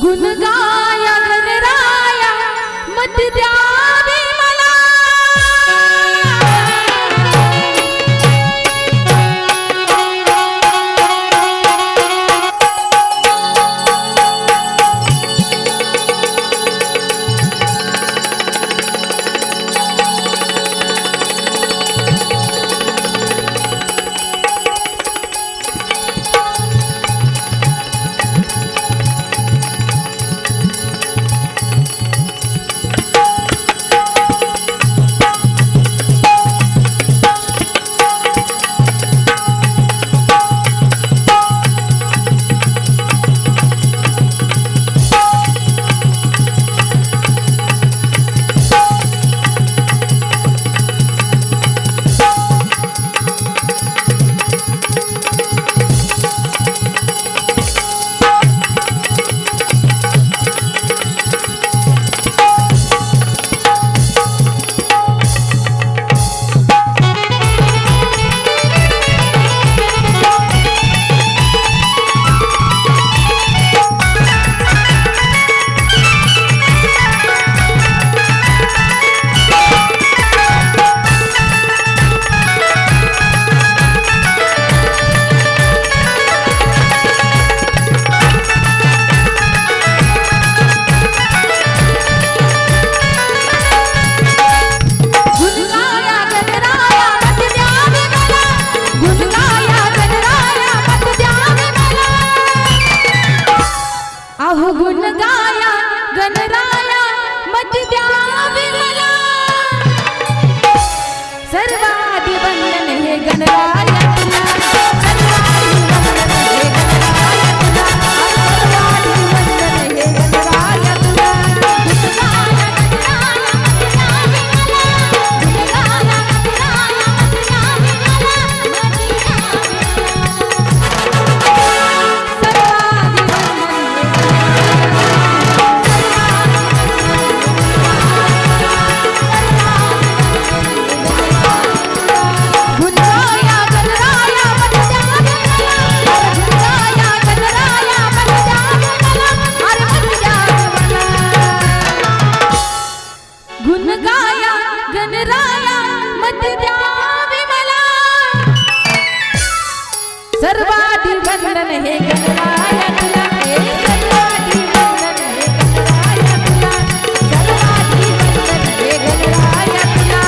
गुण गाया गणराया मत द्यावे मला गुण गाया गणराया मत द्यावे मला सर्वादि वंदन हे गणराया तुला सर्वादि वंदन हे गणराया तुला सर्वादि वंदन हे गणराया तुला गुण गाया गणराया मत द्यावे मला गुण गाया गणराया मत द्यावे सर्वादि वंदन हे गणराया तुला सर्वादि वंदन हे गणराया तुला सर्वादि वंदन हे गणराया तुला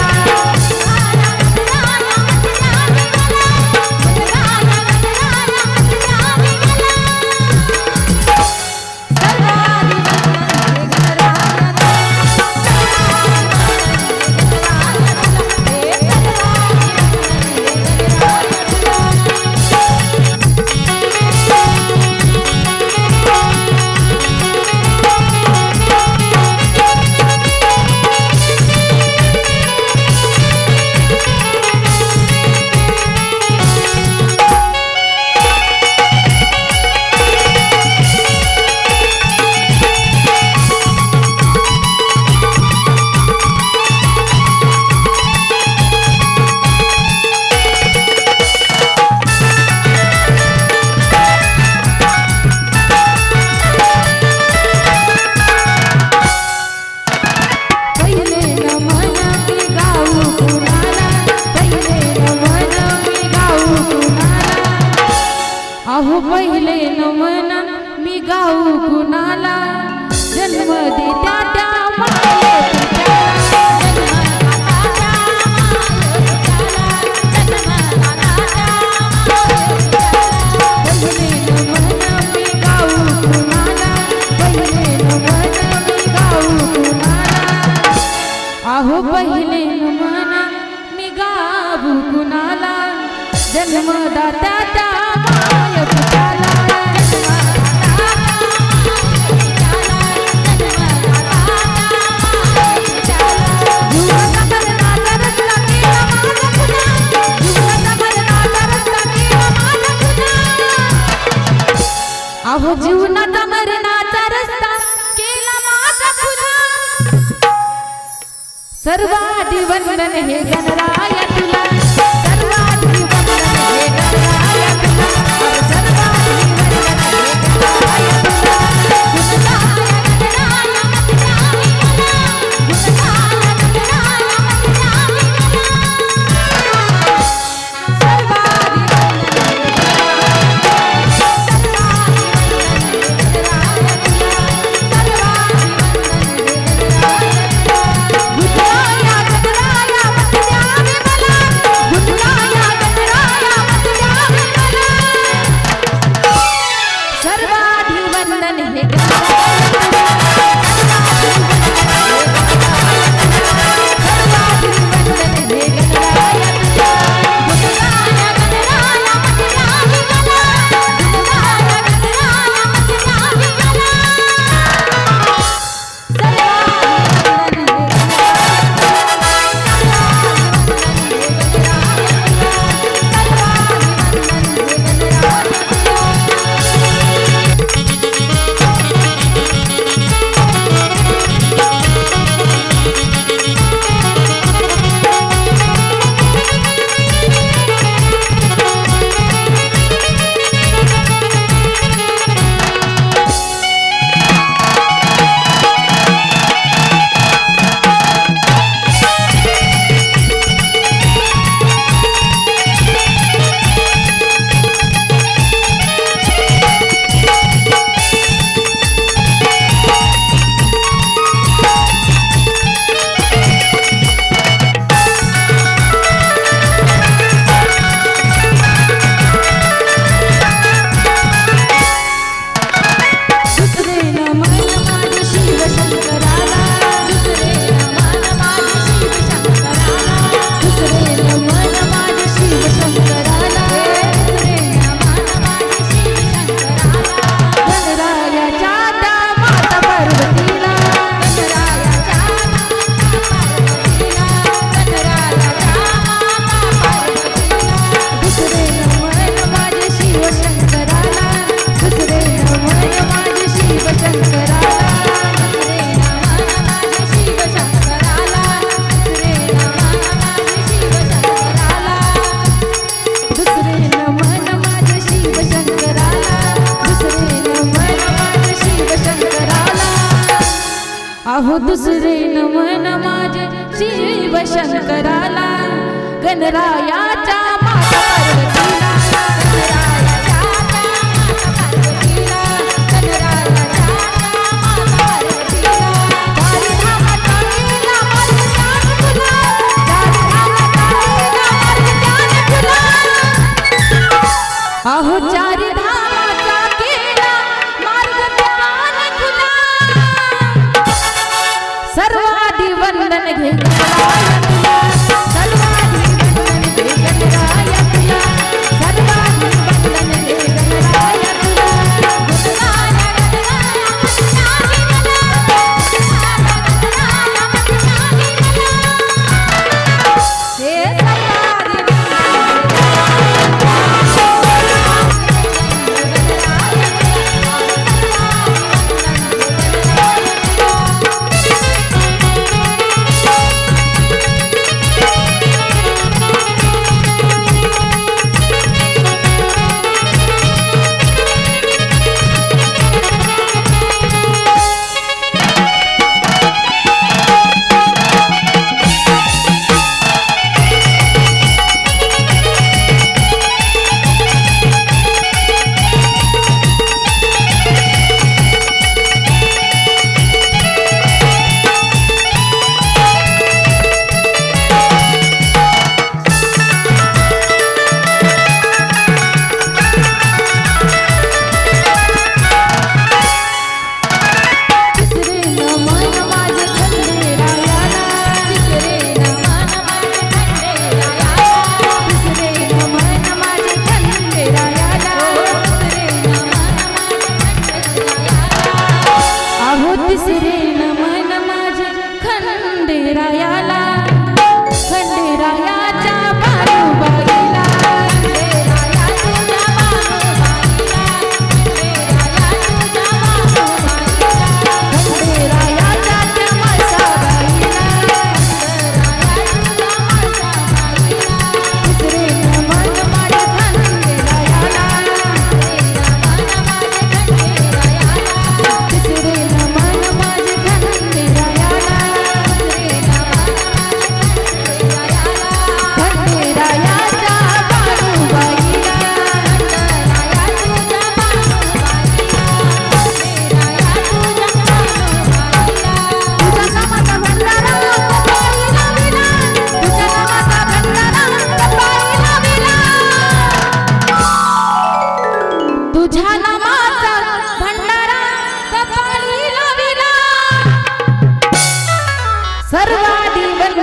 अहो पहिले नमन मी गाऊ कुणाला जन्म देत्या त्या अहो पहिले नमन मी गाऊ कुणाला जन्मदात्या त्या माय पित्याला अहो जीवनाचा मरणाचा रस्ता केला माझा खुला सर्वादि वंदन हे गणराया तुला सर्वादि वंदन हे गणराया तुला सर्वादि वंदन हे गणराया तुला अहो दुसरे नमन माझे शिव शंकराला गणरायाच्या माता पार्वतीला गणरायाच्या माता पार्वतीला गणरायाच्या माता पार्वतीला चारी धामाचा केला मार्ग त्याग तुला चारी धामाचा केला मार्ग त्याग तुला अहो चारी धामाचा केला मार्ग त्याग तुला सर्वादि वंदन घे गणराया तुला सर्वादि वंदन घे गणराया तुला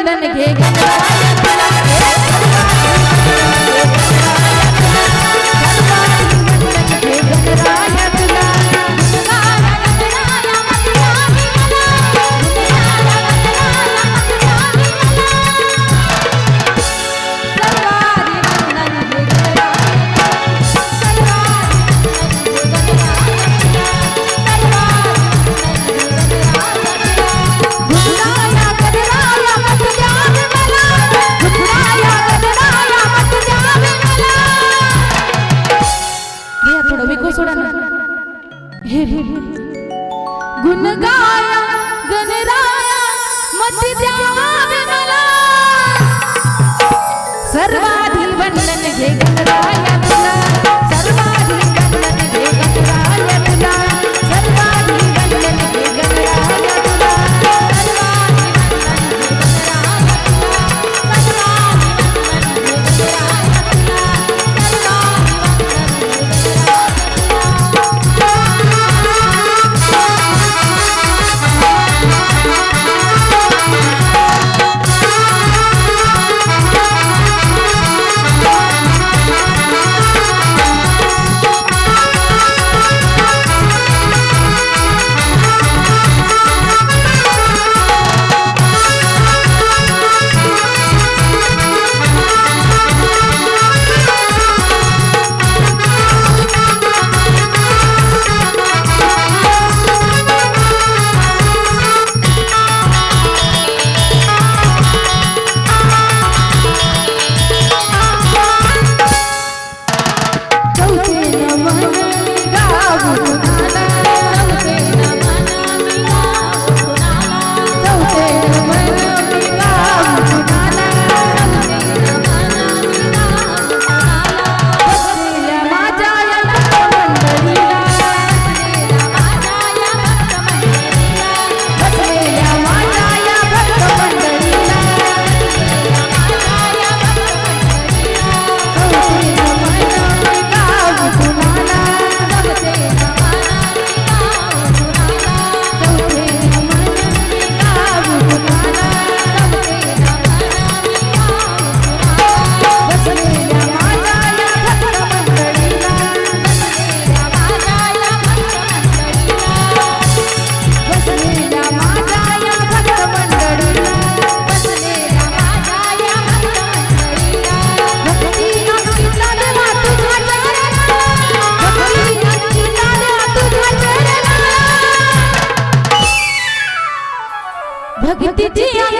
वंदन घे गणराया तुला सर्वाधिवंदन घे गणराया तुला गुण गाया गणराया मत द्यावे मला सर्वाधिवंदन घे गणराया तुला सर्वाधिवंदन घे गणराया तुला सर्वाधिवंदन घे गणराया तुला भक्तीची